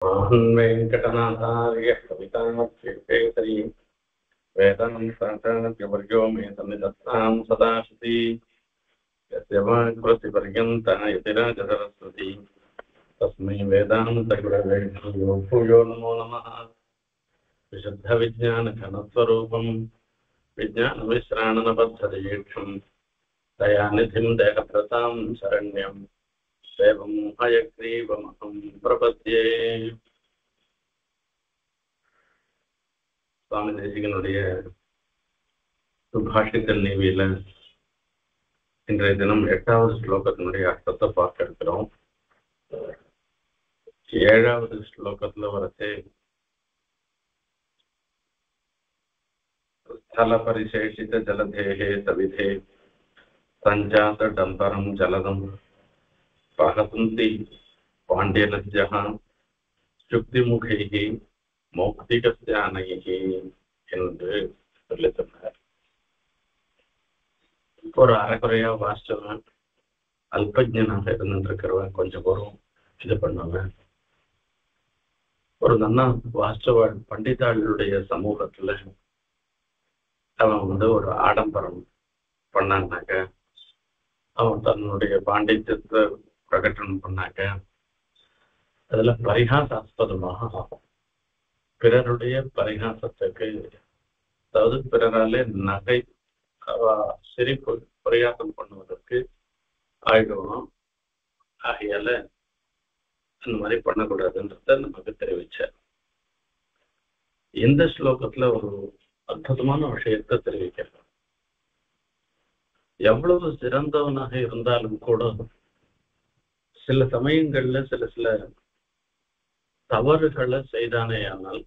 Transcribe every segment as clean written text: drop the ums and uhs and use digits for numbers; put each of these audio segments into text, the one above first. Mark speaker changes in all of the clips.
Speaker 1: वेङ्कटनाथार्य कविताक्षेत्री वेदान्ताचार्यवर्यो मे सन्निधत्तां सदा श्रुति यस्य वाक्कृतिपर्यन्ता यतिराजसरस्वती तस्मै वेदान्तगुरवे भूयो नमो नमः। विशुद्धविज्ञानघनस्वरूपं विज्ञानविश्राणनबद्धदीक्षं दयानिधिं देहभृतां शरण्यं देवं हयग्रीवमहं प्रपद्ये। சுவாமி தேசிகனுடைய சுபாஷித்தல் நீவியில இன்றைய தினம் 8வது ஸ்லோகத்தினுடைய அர்த்தத்தை பார்க்க இருக்கிறோம். 7வது ஸ்லோகத்துல வரச்சே ஸ்தல பரிசேஷித ஜலதேகே சவிதே சஞ்சாத டம்பரம் ஜலதம் பகவந்தி பாண்டியனஜ்ஜஹ சுக்திமுகைகி மௌக்திகஸ்யானைகி என்று சொல்லி சொன்னார். ஒரு அரைக்குறையா வாசிச்சவன், அல்பஜனாக இருந்துருக்கிறவன், கொஞ்சம் வரும் இது பண்ணுவன், ஒரு நல்லா வாஸ்தவன் பண்டிதாளுடைய சமூகத்துல அவன் ஒரு ஆடம்பரம் பண்ணான்னாக்க, அவன் தன்னுடைய பாண்டித்யத்தை பிரகடனம் பண்ணாக்க அதுல பரிகாசாஸ்பதமாக ஆகும். பிறருடைய பரிகாசத்துக்கு, அதாவது பிறராலே நகை சிரிப்பு பரிகாசம் பண்ணுவதற்கு ஆயிடுவோம். ஆகையால அந்த மாதிரி பண்ணக்கூடாதுன்றத நமக்கு தெரிவிச்சார். இந்த ஸ்லோகத்துல ஒரு அற்புதமான விஷயத்தை தெரிவிக்கிறார். எவ்வளவு சிறந்தவனாக இருந்தாலும் கூட சில சமயங்கள்ல சில தவறுகளை செய்தானேயானால்,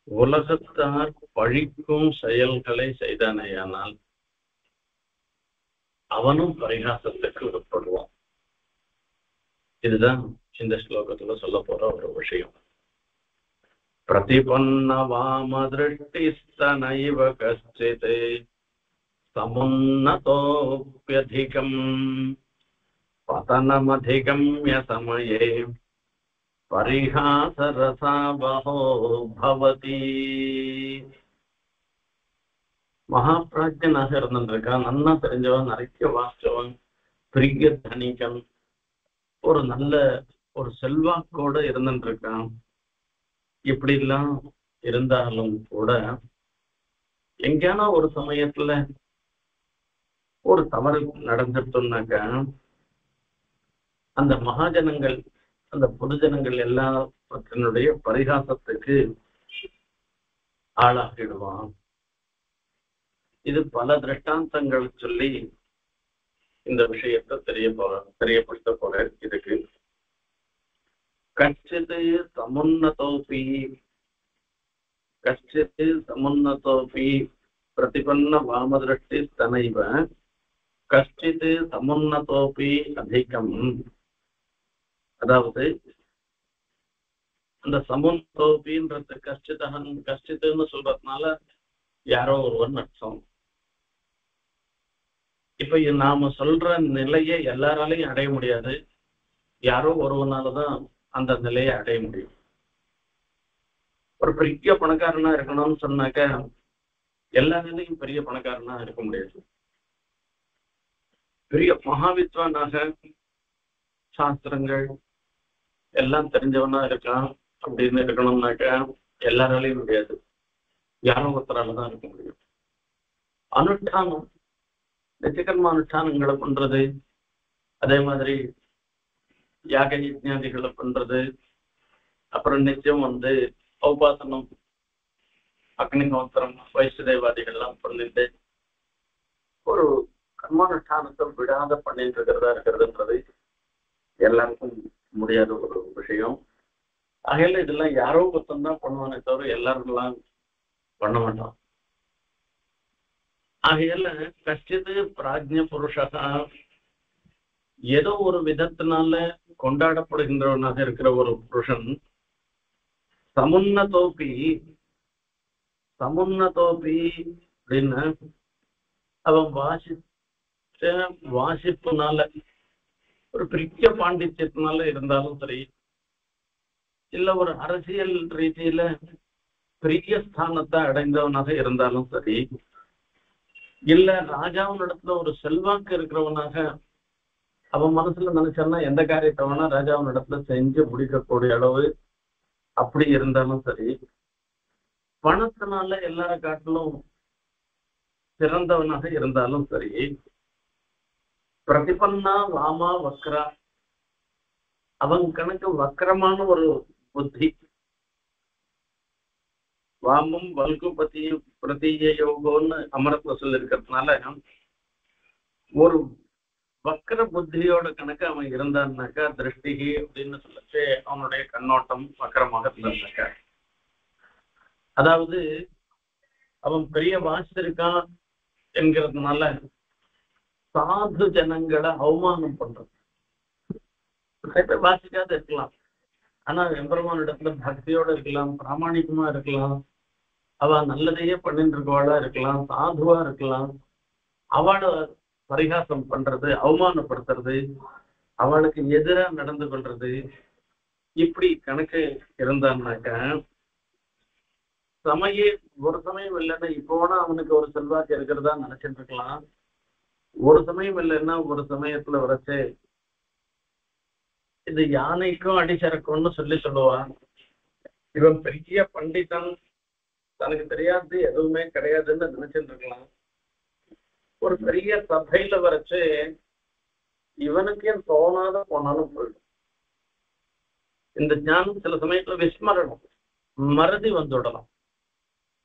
Speaker 1: உலகத்தார் பழிக்கும் செயல்களை செய்தானேயானால் அவனும் பரிகாசத்துக்கு உட்படுவான். இதுதான் இந்த ஸ்லோகத்துல சொல்ல போற ஒரு விஷயம். பிரதிபன்ன வாம திருஷ்டிஸ்தனைவ கஷ்டித் சமுன்னதோப்யதிகம் பதனமதிகம்ய சமயே பரிஹாசரசாவஹோ பவதி. மகாபிராஜ்யனாக இருந்திருக்கான், நன்னா தெரிஞ்சவன், நிறைய வாசிச்சவன், பெரிய தனிகன், ஒரு நல்ல ஒரு செல்வாக்கோட இருந்துருக்கான். இப்படி எல்லாம் இருந்தாலும் கூட எங்கேனா ஒரு சமயத்துல ஒரு தவறு நடந்துட்டோம்னாக்க அந்த மகாஜனங்கள், அந்த பொதுஜனங்கள் எல்லாத்தினுடைய பரிகாசத்துக்கு ஆளாகிடுவான். இது பல திருஷ்டாந்தங்கள் சொல்லி இந்த விஷயத்தை தெரியப்படுத்த போற. இதுக்கு கஷ்டித் சமுன்னதோபி பிரதிபன்ன வாமதிருஷ்டி தனைவ கஷ்டித் சமுன்னதோபி அதிகம். அதாவது அந்த சமுன்னதோபின்றது கஷ்டித்துன்னு சொல்றதுனால யாரோ ஒருவன் அர்த்தம். இப்ப நாம சொல்ற நிலையை எல்லாராலையும் அடைய முடியாது, யாரோ ஒருவனாலதான் அந்த நிலையை அடைய முடியும். ஒரு பெரிய பணக்காரனா இருக்கணும்னு சொன்னாக்க எல்லா நிலையும் பெரிய பணக்காரனா இருக்க முடியாது. பெரிய மகாவித்வானாக சாஸ்திரங்கள் எல்லாம் தெரிஞ்சவனா இருக்கான் அப்படின்னு இருக்கணும்னாக்க எல்லாராலையும் முடியாது, யாரோ ஒருத்தராலதான் இருக்க முடியும். அனுஷ்டானம், நிச்சயகர்ம அனுஷ்டானங்களை பண்றது, அதே மாதிரி யாக யஜ்ஞாதிகளை பண்றது, அப்புறம் நிச்சயம் உபாசனம், அக்னிஹோத்திரம், வைஷ்ணதேவாதிகள்லாம் பண்ணிட்டு ஒரு கர்மானுஷ்டானத்தை விடாத பண்ணிட்டு இருக்கிறதுன்றது எல்லாருக்கும் முடியாத ஒரு விஷயம். ஆகையில இதெல்லாம் யாரோ ஒருத்தம் தான் பண்ணுவானே தவிர எல்லாருக்கெல்லாம் பண்ண மாட்டான். ஆகையால கஷ்டித் பிராஜ்ய புருஷா, ஏதோ ஒரு விதத்தினால கொண்டாடப்படுகின்றவனாக இருக்கிற ஒரு புருஷன், சமுன்னதோபி அப்படின்னு அவன் வாசிப்புனால, ஒரு பெரிய பாண்டித்யத்தினால இருந்தாலும் சரி, இல்ல ஒரு அரசியல் ரீதியில பெரிய ஸ்தானத்தை அடைந்தவனாக இருந்தாலும் சரி, இல்ல ராஜாவின் இடத்துல ஒரு செல்வாக்கு இருக்கிறவனாக அவன் மனசுல நினைச்சான்னா எந்த காரியத்தை வேணா ராஜாவின் இடத்துல செஞ்சு முடிக்கக்கூடிய அளவு அப்படி இருந்தாலும் சரி, பணத்தினால எல்லார காட்டிலும் சிறந்தவனாக இருந்தாலும் சரி, பிரதிபன்னா வாமா வக்ரா, அவன் கணக்கு வக்கரமான ஒரு புத்தி, வாமம் வல்கு பிரதீய யோகம்னு அமரத்துல சொல்லி இருக்கிறதுனால ஒரு வக்கர புத்தியோட கணக்கு அவன் இருந்தான்னாக்கா திருஷ்டிகி அப்படின்னு சொல்லிட்டு அவனுடைய கண்ணோட்டம் வக்கரமாக இருந்தாக்க, அதாவது அவன் பெரிய வாசிச்சிருக்கான் என்கிறதுனால சாது ஜனங்களை அவமானம் பண்றது. வாசிக்காத இருக்கலாம், ஆனா எம்பெருமான் இடத்துல பக்தியோட இருக்கலாம், பிராமணிகமா இருக்கலாம், அவ நல்லதையே பண்ணிட்டு இருக்கவாளா இருக்கலாம், சாதுவா இருக்கலாம், அவளை பரிகாசம் பண்றது, அவமானப்படுத்துறது, அவளுக்கு எதிராக நடந்து கொள்றது, இப்படி கணக்கு இருந்தான்னாக்க ஒரு சமயம் இல்லைன்னா இப்போனா அவனுக்கு ஒரு செல்வாக்கு இருக்கிறதா நினைச்சிட்டு இருக்கலாம். ஒரு சமயம் இல்லைன்னா ஒரு சமயத்துல வரைச்சு இது யானைக்கும் அடிசரக்கும்னு சொல்லுவான். இவன் பெரிய பண்டிதன், தனக்கு தெரியாது எதுவுமே கிடையாதுன்னு நினைச்சிட்டு இருக்கலாம். ஒரு பெரிய சபையில வரைச்சு இவனுக்கே தோணாத போனாலும் போயிடும். இந்த ஞானம் சில சமயத்துல விஸ்மரணம், மறதி வந்துவிடலாம்.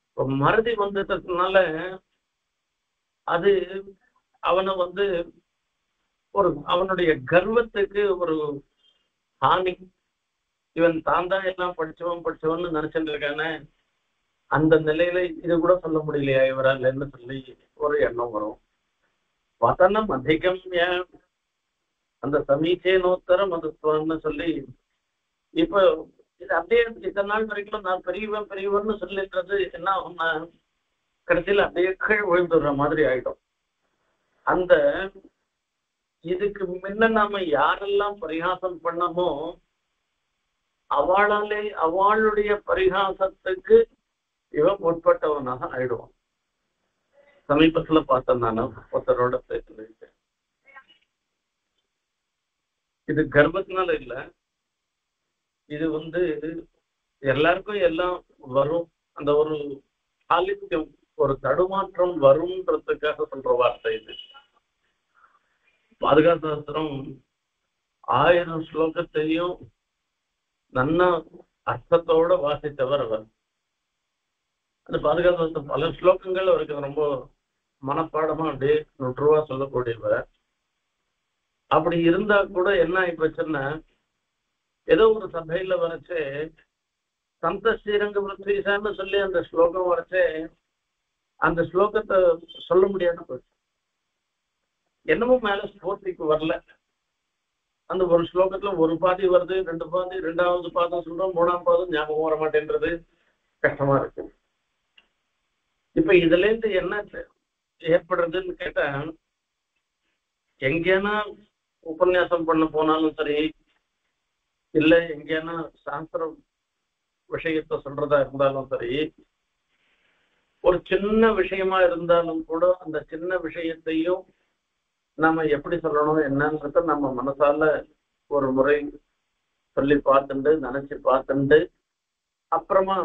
Speaker 1: இப்போ மறதி வந்ததுனால அது அவனை ஒரு அவனுடைய கர்வத்துக்கு ஒரு ஹானி. இவன் தான் தான் எல்லாம் படிச்சவன்னு நினைச்சிட்டு இருக்கானே, அந்த நிலையில இது கூட சொல்ல முடியலையா இவரால் சொல்லி ஒரு எண்ணம் வரும். வதனம் அதிகம்ய அந்த சமீச்சேனோத்தர மதத்துவம்னு சொல்லி இப்ப இது அப்படியே இத்தனை நாள் வரைக்கும் நான் பெரியவன்னு சொல்லின்றது என்ன ஒண்ணு கடைசியில் அப்படியே கீழ் விழுந்துடுற மாதிரி ஆயிடும். அந்த இதுக்கு முன்ன நாம யாரெல்லாம் பரிகாசம் பண்ணமோ அவளுடைய பரிகாசத்துக்கு இவன் உட்பட்டவனாக ஆயிடுவான். சமீபத்துல பார்த்தேன் நானும் ஒருத்தரோட பேசுறேன். இது கர்ப்பத்தினால இல்ல, இது எல்லாருக்கும் எல்லாம் வரும், அந்த ஒரு ஆலித்யம் ஒரு தடுமாற்றம் வரும்ன்றதுக்காக சொல்ற வார்த்தை இது. பாதுகாசாஸ்திரம் 1000 ஸ்லோகத்தையும் நல்ல அர்த்தத்தோட வாசித்தவர் அவர். அந்த பாதுகாசாஸ்திரம் பல ஸ்லோகங்கள் அவருக்கு ரொம்ப மனப்பாடமா அப்படியே நுற்றுவா சொல்லக்கூடியவர். அப்படி இருந்தா கூட என்ன ஆயிப்போச்சுன்னா, ஏதோ ஒரு சபையில வரைச்சு சந்த ஸ்ரீரங்க பிருத்வீசான்னு சொல்லி அந்த ஸ்லோகம் வரைச்சு அந்த ஸ்லோகத்தை சொல்ல முடியாத போச்சு. என்னமோ மேல ஸ்பூர்த்திக்கு வரல. அந்த ஒரு ஸ்லோகத்துல ஒரு பாதி வருது, 2 பாதி, 2வது பாதம் சொல்றோம், 3ஆம் பாதம் ஞாபகம் வர மாட்டேன்றது கஷ்டமா இருக்கு. இப்ப இதுல இருந்து என்ன ஏற்படுறதுன்னு கேட்டா, எங்கேனா உபன்யாசம் பண்ண போனாலும் சரி, இல்ல எங்கேனா சாஸ்திர விஷயத்த சொல்றதா இருந்தாலும் சரி, ஒரு சின்ன விஷயமா இருந்தாலும் கூட அந்த சின்ன விஷயத்தையும் நாம எப்படி சொல்லணும் என்னன்றத நம்ம மனசால ஒரு முறை சொல்லி பார்த்துண்டு நினைச்சு பார்த்துண்டு அப்புறமா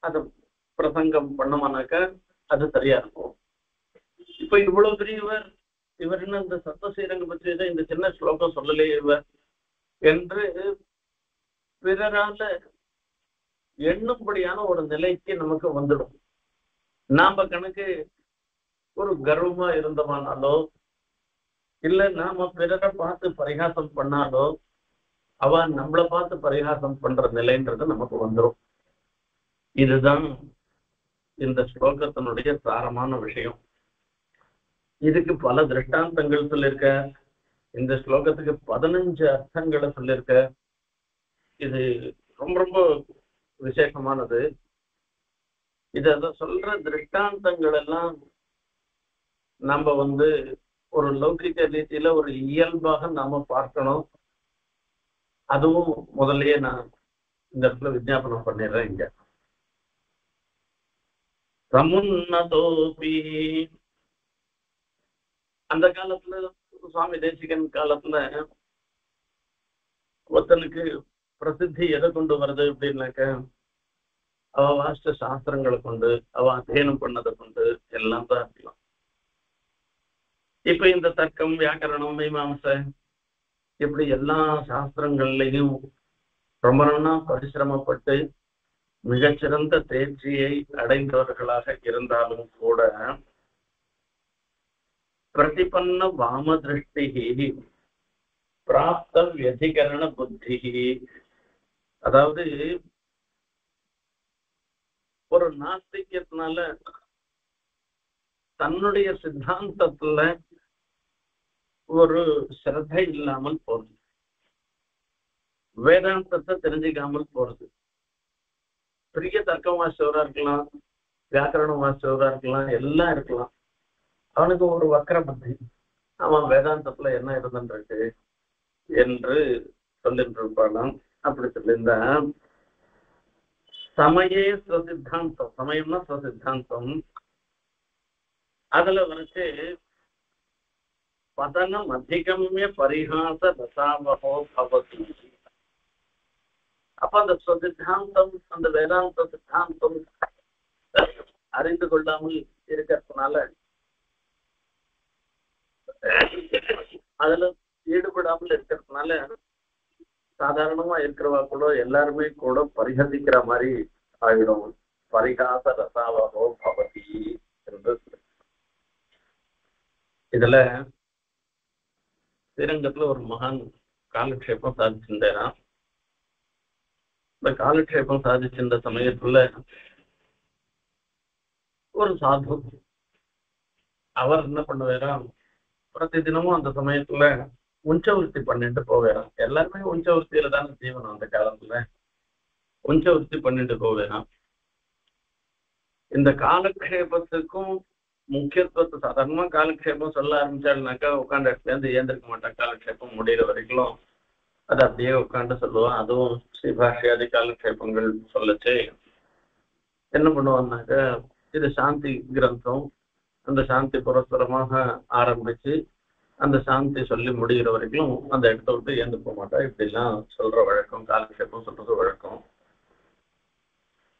Speaker 1: அதை பிரசங்கம் பண்ணோம்னாக்க அது சரியா இருக்கும். இப்ப இவ்வளவு பெரியவர் இவர் என்ன இந்த சப்தஸ்ரீரங்க பற்றி இந்த சின்ன ஸ்லோகம் சொல்லலையே இவர் என்று பிறரால எண்ணும்படியான ஒரு நிலைக்கு நமக்கு வந்துடும். நாம கணக்கு ஒரு கர்வமா இருந்தோமானாலோ இல்ல நாம பிறரை பார்த்து பரிகாசம் பண்ணாலோ அவன் நம்மளை பார்த்து பரிகாசம் பண்ற நிலைன்றது நமக்கு வந்துடும். இதுதான் இந்த ஸ்லோகத்தினுடைய சாரமான விஷயம். இதுக்கு பல திருஷ்டாந்தங்கள் சொல்லியிருக்க. இந்த ஸ்லோகத்துக்கு 15 அர்த்தங்களை சொல்லியிருக்க. இது ரொம்ப ரொம்ப விசேஷமானது. இத சொல்ற திருஷ்டாந்தங்கள் எல்லாம் நம்ம ஒரு லௌகிக ரீதியில ஒரு இயல்பாக நாம பார்க்கணும். அதுவும் முதல்லயே நான் இந்த இடத்துல விஜாபனம் பண்ணிடுறேன். இங்க சமுன்னதோபி அந்த காலத்துல சுவாமி தேசிகன் காலத்துல ஒருத்தனுக்கு பிரசித்தி எதை கொண்டு வருது அப்படின்னாக்க அவ வாசித்த சாஸ்திரங்களை கொண்டு அவ அத்தியனம் பண்ணதை கொண்டு எல்லாம் தான் இருக்கலாம். இப்ப இந்த தர்க்கம், வியாக்கரணம், மீமாம்சை இப்படி எல்லா சாஸ்திரங்கள்லையும் ரொம்ப நாளா பரிசிரமப்பட்டு மிகச்சிறந்த தேர்ச்சியை அடைந்தவர்களாக இருந்தாலும் கூட பிரதிபன்ன வாம திருஷ்டி பிராப்த வியதிகரண புத்தி, அதாவது ஒரு நாஸ்திகத்தினால தன்னுடைய சித்தாந்தத்துல ஒரு சிரத்தை இல்லாமல் போறது, வேதாந்தத்தை தெரிஞ்சுக்காமல் போறது. பெரிய தர்க்கம் வாசிச்சவரா இருக்கலாம், வியாக்கரணம் வாசிச்சவரா இருக்கலாம், எல்லாம் இருக்கலாம். அவனுக்கு ஒரு வக்கர புத்தி, அவன் வேதாந்தத்துல என்ன இருந்துருக்கு என்று சொல்லிட்டு இருப்பானாம். அப்படி சொல்லியிருந்தா சமயே சித்தாந்தம், சமயம்னா சித்தாந்தம், அதுல வரைச்சு பதனம் அதிகமே பரிகாச ரசாவகோ பவதி. அப்ப அந்த சித்தாந்தம், அந்த வேதாந்த சித்தாந்தம் அறிந்து கொள்ளாமல் இருக்கிறதுனால, அதுல ஈடுபடாமல் இருக்கிறதுனால சாதாரணமா இருக்கிறவா கூட எல்லாருமே கூட பரிகசிக்கிற மாதிரி ஆயிடும். பரிகாச ரசாவகோ பவதி என்று இதுல ஸ்ரீரங்கத்துல ஒரு மகான் காலக்ஷேபம் சாதிச்சிருந்தேன். இந்த காலக்ஷேபம் சாதிச்சிருந்த சமயத்துல ஒரு சாது அவர் என்ன பண்ணுவாராம், பிரதி தினமும் அந்த சமயத்துல உஞ்சவருத்தி பண்ணிட்டு போவேறாம். எல்லாருமே உஞ்சவருத்தியில தானே ஜீவனம் அந்த காலத்துல, உஞ்சவருத்தி பண்ணிட்டு போவேறாம். இந்த காலக்ஷேபத்துக்கும் முக்கியத்துவத்தை சாதாரணமா காலக்ஷேபம் சொல்ல ஆரம்பிச்சாருனாக்கா உட்காந்து இடத்துல இருந்து ஏந்திருக்க மாட்டான். காலக்ஷேபம் முடிகிற வரைக்கும் அது அப்படியே உட்காந்து சொல்லுவான். அதுவும் ஸ்ரீபாஷ்யாதி காலக்ஷேபங்கள் சொல்லச்சு என்ன பண்ணுவான்னாக்கா, இது சாந்தி கிரந்தம், அந்த சாந்தி புரஸ்பரமாக ஆரம்பிச்சு அந்த சாந்தி சொல்லி முடிகிற வரைக்கும் அந்த இடத்த விட்டு ஏந்து போக மாட்டா. இப்படிலாம் சொல்ற வழக்கம், காலக்ஷேபம் சொல்றது வழக்கம்.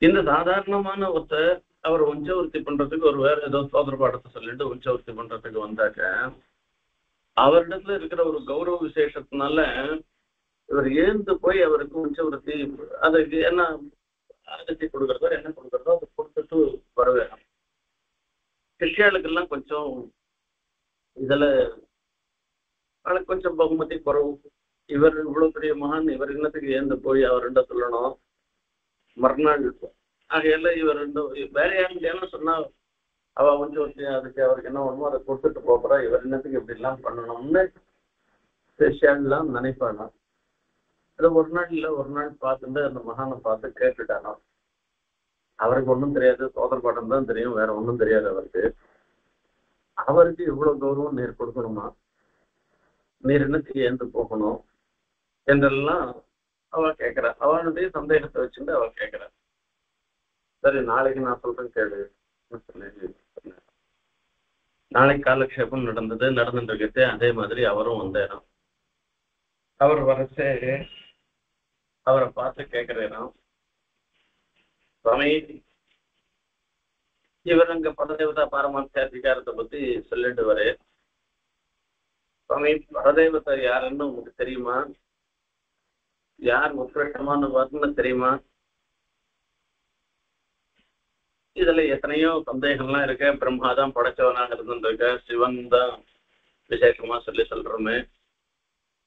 Speaker 1: இந்த சாதாரணமான ஒருத்தர் அவர் உஞ்சவருத்தி பண்றதுக்கு ஒரு வேற ஏதோ சோதர பாடத்தை சொல்லிட்டு உஞ்சவருத்தி பண்றதுக்கு வந்தாக்க, அவரிடத்துல இருக்கிற ஒரு கௌரவ விசேஷத்தினால இவர் ஏந்து போய் அவருக்கு உஞ்சவருத்தி அதுக்கு என்ன அரிசி கொடுக்கறதோ என்ன கொடுக்கறதோ அதை கொடுத்துட்டு வருவேன். கிறிஸ்டியாளுக்கெல்லாம் கொஞ்சம் இதுல அவளுக்கு கொஞ்சம் பகுமதி குறவு. இவர் இவ்வளவு பெரிய மகான், இவர் இன்னத்துக்கு ஏந்து போய் அவர்கிட்ட சொல்லணும் மறுநாள். ஆகையில இவர் வேற யாருன்னு சொன்னா அவ உஞ்சவருத்தி அதுக்கு அவருக்கு என்ன வேணுமோ அதை கொடுத்துட்டு போறா, இவர் என்னத்துக்கு இப்படி எல்லாம் பண்ணணும்னு கிறிஸ்டியான்லாம் நினைப்பானா. அது ஒரு நாள் இல்ல ஒரு நாள் பார்த்துட்டு அந்த மகானை பார்த்து கேட்டுட்டானா. அவருக்கு ஒன்றும் தெரியாது, சோதர பாடம் தான் தெரியும், வேற ஒன்றும் தெரியாது அவருக்கு. அவருக்கு இவ்வளவு கௌரவம் நீர் கொடுக்கணுமா, நீர் என்னத்துக்கு ஏந்து போகணும் என்றெல்லாம் அவ கேட்கிறா. அவனுடைய சந்தேகத்தை வச்சுட்டு அவ கேட்கிறா. சரி நாளைக்கு நான் சொல்றேன் கேளு. நாளைக்கு காலக்ஷேபம் நடந்துட்டு இருக்கிறது. அதே மாதிரி அவரும் வந்தேறான். அவர் வரச்சே அவரை பார்த்து கேட்கிறேன், சுவாமி இவர் அங்க பரதேவதா பாரமார்த்த அதிகாரத்தை பத்தி சொல்லிட்டு வரே, சுவாமி பரதேவதா யாருன்னு உங்களுக்கு தெரியுமா, யார் உத்கிருஷ்டமான வரன்னு தெரியுமா, இதுல எத்தனையோ சந்தேகம்லாம் இருக்க. பிரம்மாதான் படைச்சவனாக இருந்துருக்க, சிவன் தான் விசேஷமா சொல்றோமே,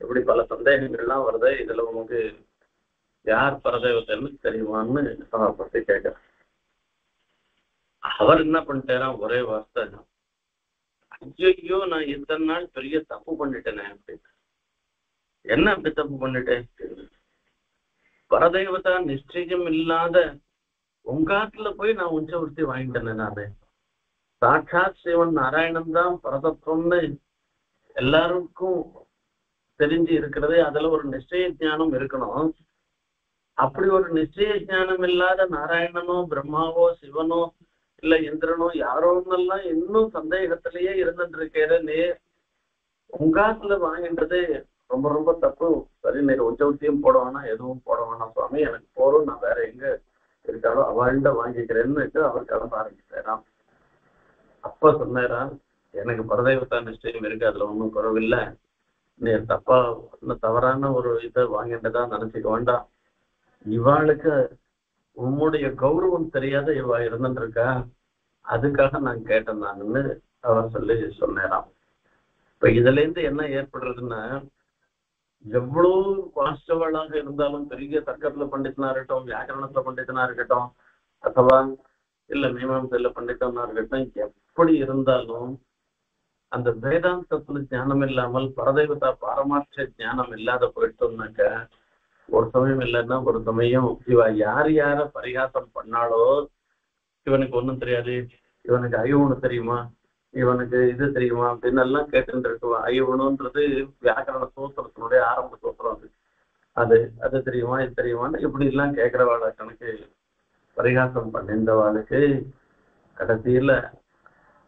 Speaker 1: இப்படி பல சந்தேகங்கள்லாம் வருது. இதுல உங்களுக்கு யார் பரதேவத்தைன்னு தெரியுமான்னு அவரை பத்தி கேட்க. அவர் என்ன பண்ணிட்டாராம், ஒரே வார்த்தை, ஐயோ நான் இத்தனை நாள் பெரிய தப்பு பண்ணிட்டேனே அப்படின்னு. என்ன அப்படி தப்பு பண்ணிட்டேன், பரதேவதா நிச்சயம் இல்லாத உங்காட்டுல போய் நான் உஞ்சவருத்தி வாங்கிட்டேனே. நானு சாட்சாத் சிவன் நாராயணன் தான் பரதத்துவம்னு எல்லாருக்கும் தெரிஞ்சு இருக்கிறது. அதுல ஒரு நிச்சய ஞானம் இருக்கணும். அப்படி ஒரு நிச்சய ஞானம் இல்லாத நாராயணனோ பிரம்மாவோ சிவனோ இல்ல இந்திரனோ யாரோன்னெல்லாம் இன்னும் சந்தேகத்திலேயே இருந்துட்டு இருக்கிறே. உங்காத்துல வாங்கின்றது ரொம்ப ரொம்ப தப்பு. சரி, நீர் உச்சவத்தியும் போட வேணாம், எதுவும் போட வேணாம் சுவாமி, எனக்கு போறோம், நான் வேற எங்க இருக்காலும் அவள்கிட்ட வாங்கிக்கிறேன்னு அவர் கிளம்ப ஆரம்பிச்சாராம். அப்ப சொன்னாராம், எனக்கு பரதேவதா நிச்சயம் இருக்கு, அதுல ஒன்றும் குறவில்லை. நீர் தப்பா தவறான ஒரு இதை வாங்கிட்டதா நினைச்சுக்க வேண்டாம். இவாளுக்கு உம்முடைய கௌரவம் தெரியாத இவா இருந்துருக்கா, அதுக்காக நான் கேட்டேன் நான்னு அவர் சொல்லி சொன்னாராம். இப்ப இதுல இருந்து என்ன ஏற்படுறதுன்னா, எவ்வளவு வாஸ்தவளாக இருந்தாலும், பெரிய தர்க்கத்துல பண்டிதனா இருக்கட்டும், வியாக்கரணத்துல பண்டிதனா இருக்கட்டும், அथवा இல்ல மீமாம்சையில பண்டிதனா இருக்கட்டும், எப்படி இருந்தாலும் அந்த வேதாந்தத்துல ஞானம் இல்லாமல் பரதேவதா பாரமார்த்த ஞானம் இல்லாத போயிட்டோம்னாக்க, ஒரு சமயம் இல்லைன்னா ஒரு சமயம் இவ யார் யார பரிகாசம் பண்ணாலோ, இவனுக்கு ஒண்ணும் தெரியாது, இவனுக்கு ஐயவனு தெரியுமா, இவனுக்கு இது தெரியுமா அப்படின்னு எல்லாம் கேட்டு இருக்குவா. ஐயவனுன்றது வியாக்கரண சூத்திரத்தினுடைய ஆரம்ப சூத்திரம். அது அது தெரியுமா, இது தெரியுமான்னு இப்படி எல்லாம் கேட்கிறவாள கணக்கு பரிகாசம் பண்ணின்றவாளுக்கு கடைசியில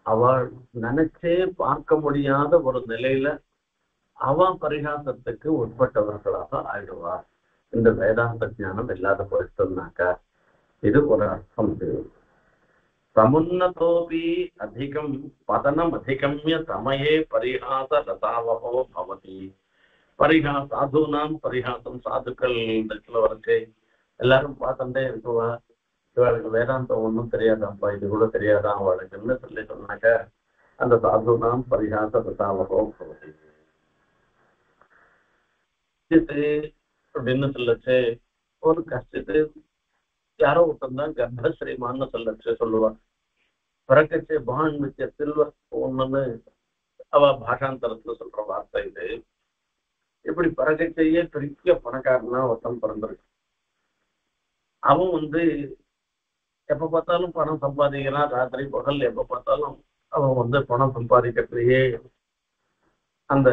Speaker 1: அவள் நினைச்சே பார்க்க முடியாத ஒரு நிலையில அவ பரிகாசத்துக்கு உட்பட்டவர்களாக ஆயிடுவார். இந்த வேதாந்த ஞானம் இல்லாத போயிட்டோம்னாக்கா இது ஒரு அர்த்தம். சமுன்னதோபி அதிகம் பதனம் அதிகம்ய சமயே பரிகாச ரசாவகோ பவதி. சாதுனாம் பரிகாசம், சாதுக்கள் இடத்துல வரைச்சு எல்லாரும் பார்த்துட்டே இருக்குவா, இவளுக்கு வேதாந்தம் ஒன்றும் தெரியாதாப்பா, இது கூட தெரியாதான் அவளுக்குன்னு சொல்லி சொன்னாக்க அந்த சாதுனாம் பரிகாச ரசாவகோ பவதி அப்படின்னு சொல்லச்சு. ஒரு கஷ்டத்து யாரோ ஒருத்தந்தான் கர்ப்பஸ்ரீமான்னு சொல்லச்சு சொல்லுவான். பிறக்கச்சே பான் வச்ச சில்வர் ஒண்ணுன்னு அவ பாஷாந்தரத்துல சொல்ற வார்த்தை இது. இப்படி பிறக்கச்சேயே பெரிய பணக்காரனா ஒருத்தன் பிறந்திருக்கு. அவன் எப்ப பார்த்தாலும் பணம் சம்பாதிக்கிறான், ராத்திரி பகல் எப்ப பார்த்தாலும் அவன் பணம் சம்பாதிக்கிறதுலயே அந்த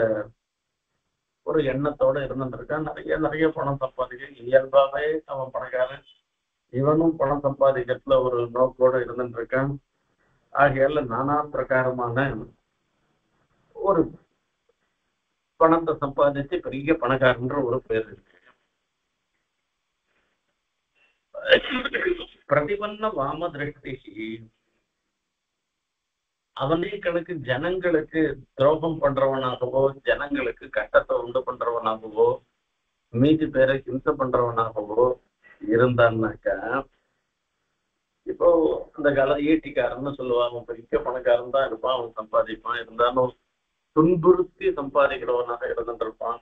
Speaker 1: ஒரு எண்ணத்தோட இருந்துருக்கான். நிறைய நிறைய பணம் சம்பாதிக்க இயல்பாவே அவன் பணக்காரன். இவனும் பணம் சம்பாதிக்கிறதுல ஒரு நோக்கோட இருந்துருக்கான். ஆகையால நானா பிரகாரமான ஒரு பணத்தை சம்பாதிச்சு பெரிய பணக்காரன்ற ஒரு பேர் இருக்கு. பிரதிபன்ன வாம திருஷ்டி, அவனே கணக்கு ஜனங்களுக்கு துரோகம் பண்றவனாகவோ, ஜனங்களுக்கு கஷ்டத்தை உண்டு பண்றவனாகவோ, மீதி பேரை ஹிம்சை பண்றவனாகவோ இருந்தான்னாக்கா, இப்போ அந்த கால ஈட்டிக்காரன்னு சொல்லுவாங்க, பெரிய பணக்காரன் தான் இருப்பான், அவன் சம்பாதிப்பான், இருந்தாலும் துன்புறுத்தி சம்பாதிக்கிறவனாக இருந்துருப்பான்.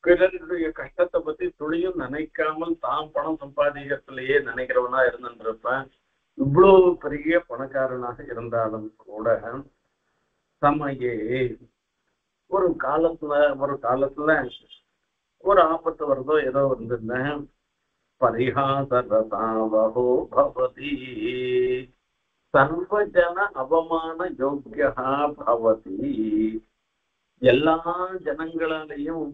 Speaker 1: பிறருடைய கஷ்டத்தை பத்தி துளியும் நினைக்காமல் தான் பணம் சம்பாதிக்கிறதுலயே நினைக்கிறவனா இருந்துருப்பேன். இவ்வளவு பெரிய பணக்காரனாக இருந்தாலும் கூட சமயே ஒரு காலத்துல ஒரு ஆபத்து வருதோ ஏதோ இருந்திருந்தேன். பரிஹாசரசாவஹோ பவதி சர்வஜன அவமான யோக்கியா பவதி. எல்லா ஜனங்களாலையும்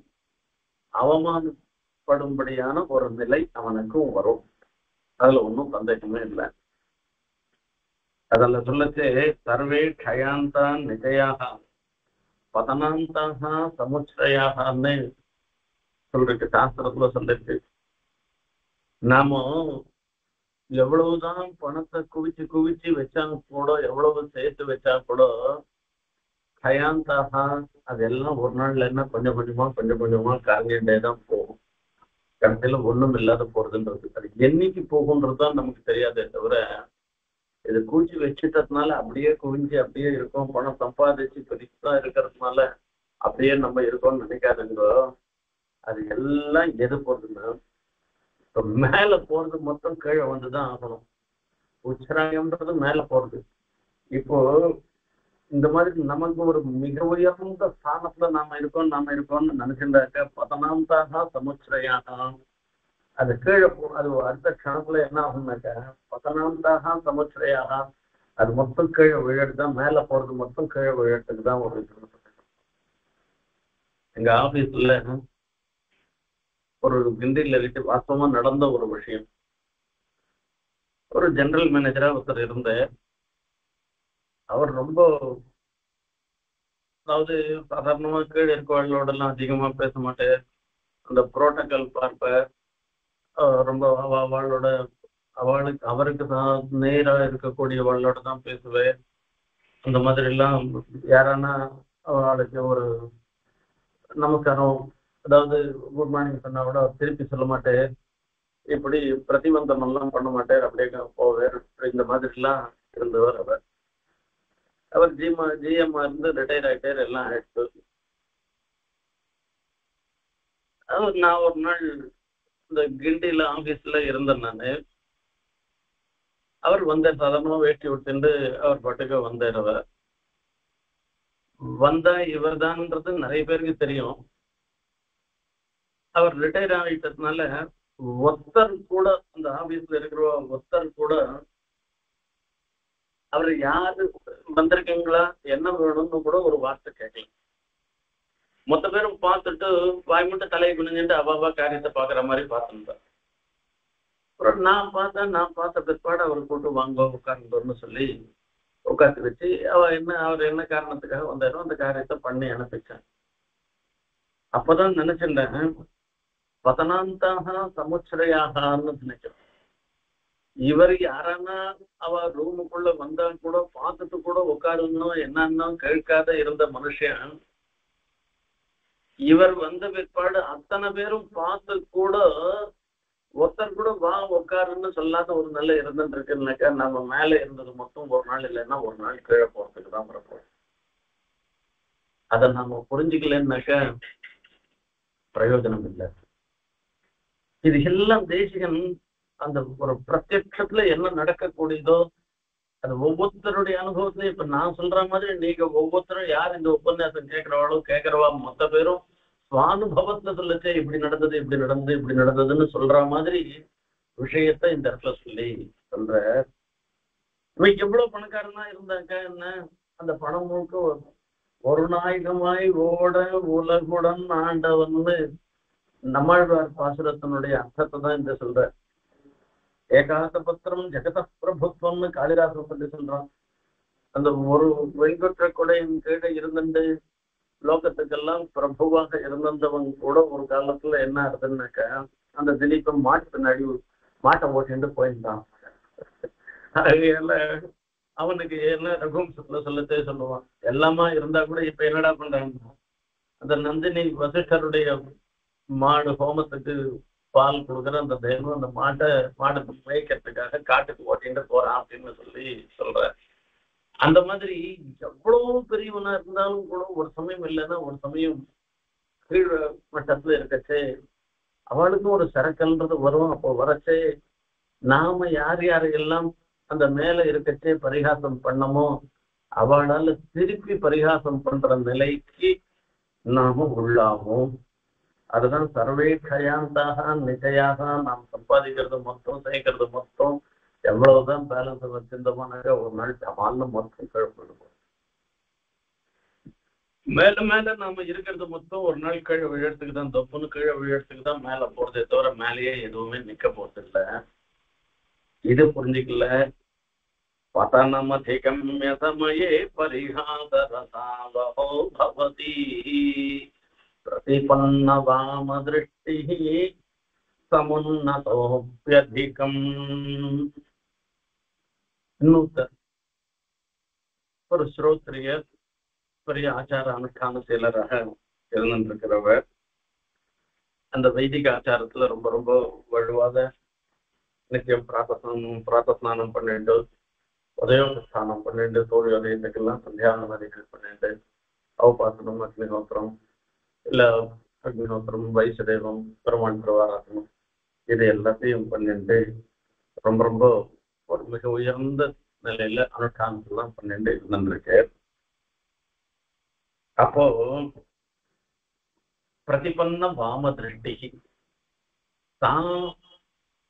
Speaker 1: அவமானப்படும்படியான ஒரு நிலை அவனுக்கும் வரும். அதுல ஒன்றும் சந்தேகமே இல்லை. அதில் சொல்லச்சு சர்வே க்ஷயாந்தான் நிஜயாக பதனாந்தாக சமுச்சயாகன்னு சொல்லிருக்கு, சாஸ்திரத்துல சொல்லிருக்கு. நாம எவ்வளவுதான் பணத்தை குவிச்சு குவிச்சு வச்சா கூட, எவ்வளவு சேர்த்து வச்சா கூட க்ஷயாந்தாக அதெல்லாம் ஒரு நாள்ல என்ன கொஞ்சம் கொஞ்சமா காங்கிட்டே தான் போகும். கடைசியில ஒண்ணும் இல்லாத போறதுன்றது அது என்னைக்கு போகுன்றதுதான் நமக்கு தெரியாதே தவிர, இது கூச்சி வச்சுட்டதுனால அப்படியே குவிஞ்சு அப்படியே இருக்கும். பணம் சம்பாதிச்சு பெருசா இருக்கிறதுனால அப்படியே நம்ம இருக்கோம்னு நினைக்காதுங்கோ. அது எல்லாம் எது போறதுன்னா, இப்ப மேல போறது மொத்தம் கீழே வந்துதான் ஆகணும். உச்சராயம்ன்றது மேல போறது. இப்போ இந்த மாதிரி நமக்கு ஒரு மிக உயர்ந்த ஸ்தானத்துல நாம இருக்கோம்னு நினைச்சிருந்தாக்க பதனாந்தாக சமுச்சரையாக அது கீழே அது அடுத்த க்ஷணத்துல என்ன ஆகும்னாக்க பதனாந்தாக சமுச்சரையாக அது மொத்தம் கீழே விழறதுதான், மேல போறது மொத்தம் கீழே விழறதுக்கு தான். ஒரு எங்க ஆபீஸ்ல ஒரு கிண்டில இருக்கு வாஸ்தவமா நடந்த ஒரு விஷயம். ஒரு ஜெனரல் மேனேஜரா ஒருத்தர் இருந்த அவர் ரொம்ப, அதாவது சாதாரணமா கீழே இருக்கவர்களோட எல்லாம் அதிகமா பேச மாட்டார். அந்த புரோட்டோகால் பார்ப்ப ரொம்ப அவளோட அவளுக்கு அவருக்கு தான் நேரா இருக்கக்கூடியவளோட தான் பேசுவேன். அந்த மாதிரி எல்லாம் யாரானா அவளுக்கு ஒரு நமஸ்காரம், அதாவது குட் மார்னிங் சொன்னா கூட அவர் திருப்பி சொல்ல மாட்டேன். இப்படி பிரதிபந்தம் எல்லாம் பண்ண மாட்டார், அப்படியே போவார். இந்த மாதிரி எல்லாம் இருந்தவர் அவர். அவர் ஜிஎம்மா இருந்து ரிட்டையர் ஆயிட்டார், எல்லாம் ஆயிடுச்சு. நான் ஒரு நாள் இந்த கிண்டியில ஆபீஸ்ல இருந்தேன் நானு. அவர் வந்தார், சாதாரணமா வேஷ்டி விட்டுண்டு அவர் பாட்டுக்கு வந்தார். அவர் வந்தா இவர் தான்ன்றது நிறைய பேருக்கு தெரியும். அவர் ரிட்டையர் ஆகிட்டதுனால ஒருத்தர் கூட, அந்த ஆபீஸ்ல இருக்கிற ஒருத்தர் கூட அவர் யாரு வந்திருக்கீங்களா என்ன வேணும்னு கூட ஒரு வார்த்தை கேட்கல. மொத்த பேரும் பார்த்துட்டு வாய் மட்டும் தலையை குனிஞ்சுட்டு அவாவா காரியத்தை பாக்குற மாதிரி பார்த்துருந்தார். அப்புறம் நான் பார்த்த பிற்பாடு அவர் கூட்டு வாங்க உட்கார்ந்தோன்னு சொல்லி உட்காந்து வச்சு அவர் என்ன காரணத்துக்காக வந்தாரோ அந்த காரியத்தை பண்ணி அனுப்பிச்சேன். அப்பதான் நினைச்சிருந்தேன், பதனாந்தாக சமுச்சரையாகனு நினைச்சேன். இவர் யாரானா அவ ரூமுக்குள்ள வந்தா கூட பார்த்துட்டு கூட உட்காருன்னு என்னன்னா கேட்காத இருந்த மனுஷன், இவர் வந்த பிற்பாடு அத்தனை பேரும் பார்த்து கூட ஒருத்தர் கூட வா உட்காருன்னு சொல்லாத ஒரு நிலை இருந்துட்டு இருக்குன்னாக்கா, நம்ம மேல இருந்தது மொத்தம் ஒரு நாள் இல்லைன்னா ஒரு நாள் கீழே போறதுக்கு தான் வரப்போம். அதை நம்ம புரிஞ்சுக்கலன்னாக்கா பிரயோஜனம் இல்லை. இது எல்லாம் தேசிகன் அந்த ஒரு பிரத்யட்சத்துல என்ன நடக்கக்கூடியதோ அது ஒவ்வொருத்தருடைய அனுபவத்திலையும், இப்ப நான் சொல்ற மாதிரி நீங்க ஒவ்வொருத்தரும் யார் இந்த உபன்யாசம் கேட்கிறவாளோ கேட்கிறவா மொத்த பேரும் சுவானுபவத்துல சொல்லச்சே இப்படி நடந்ததுன்னு சொல்ற மாதிரி விஷயத்த இந்த இடத்துல சொல்லி சொல்ற. இவன் எவ்வளவு பணக்காரனா இருந்தாக்கா என்ன, அந்த பணம் முழுக்க ஒரு நாயகமாய் ஓட உலகுடன் ஆண்டவன்னு நம்மாழ்வார் பாசுரத்தினுடைய அர்த்தத்தை தான் இந்த சொல்ற. ஏகாத பத்திரம் ஜெகத பிரபுத்வம்னு காளிதாசன் சொல்லி சொல்றான். அந்த ஒரு வெண்கொற்ற கொடையின் கீழே இருந்துட்டு லோகத்துக்கெல்லாம் பிரபுவாக இருந்தவன் கூட ஒரு காலத்துல என்ன ஆகுதுன்னாக்கா, அந்த திலீபம் மாட்டை ஓட்டிட்டு போயிருந்தான். அதனால அவனுக்கு என்ன ரகுவம்சத்துல சொல்லத்தே சொல்லுவான், எல்லாமா இருந்தா கூட இப்ப என்னடா பண்றாங்க, அந்த நந்தினி வசிஷ்டருடைய மாடு ஹோமத்துக்கு பால் கொடுக்குற அந்த தெய்வம் அந்த மாடுக்கு மேய்க்கிறதுக்காக காட்டுக்கு ஓட்டிட்டு போறான் அப்படின்னு சொல்லி சொல்ற. அந்த மாதிரி எவ்வளவு பெரியவனா இருந்தாலும் கூட ஒரு சமயம் இல்லைன்னா ஒரு சமயம் கீழ் மட்டத்துல இருக்கச்சே அவளுக்கும் ஒரு சரக்கல்ன்றது வரும். அப்போ வரச்சே நாம யார் யாரையெல்லாம் அந்த மேல இருக்கச்சே பரிகாசம் பண்ணமோ அவளால திருப்பி பரிகாசம் பண்ற நிலைக்கு நாம உள்ளாகும். அதுதான் சர்வேட்சயாந்தாக நிச்சயாக நாம் சம்பாதிக்கிறது மொத்தம் சேர்க்கிறது மொத்தம் எவ்வளவுதான் பேலன்ஸ் வச்சிருந்தோம்னாக்க ஒரு நாள் சமாளின மொத்தம் கீழ்படுவோம். மேல மேல நாம இருக்கிறது மொத்தம் ஒரு நாள் கீழே விழறதுக்கு தான், தொப்புன்னு கீழே விழறதுக்கு தான் மேல போறதே தவிர மேலேயே எதுவுமே நிக்க போறது இல்லை. இது புரிஞ்சுக்கல. பதனமதிகம்ய சமயே பரிஹாசரசாவஹோ பவதி பிரதிபன்ன வாம திருஷ்டி சமுன்னதோப்யதிகம். இன்னொருத்தர் ஒரு ஸ்ரோத்ரியர், பெரிய ஆச்சார அனுஷ்டான செயலராக இருந்திருக்கிறவர். அந்த வைதிக ஆச்சாரத்துல ரொம்ப ரொம்ப வலுவாத நித்தியம் பிராத்தஸ்நானம் பண்ணிட்டு உதயோகஸ்தானம் பண்ணிட்டு சூரியோதயத்துக்கெல்லாம் சந்தியாவனதிகள் பண்ணிட்டு அவபாசனம் அக்னிஹோத்திரம் இல்ல அக்னிஹோத்திரம் வைசதேவம் பெருமாள் பிரவாராசனம் இது எல்லாத்தையும் பண்ணிட்டு ரொம்ப ரொம்ப ஒரு மிக உயர்ந்த நிலையில அனுஷ்டானத்தெல்லாம் பண்ணிட்டு இருந்திருக்கு. அப்போ பிரதிபன்ன வாம திருஷ்டி தான்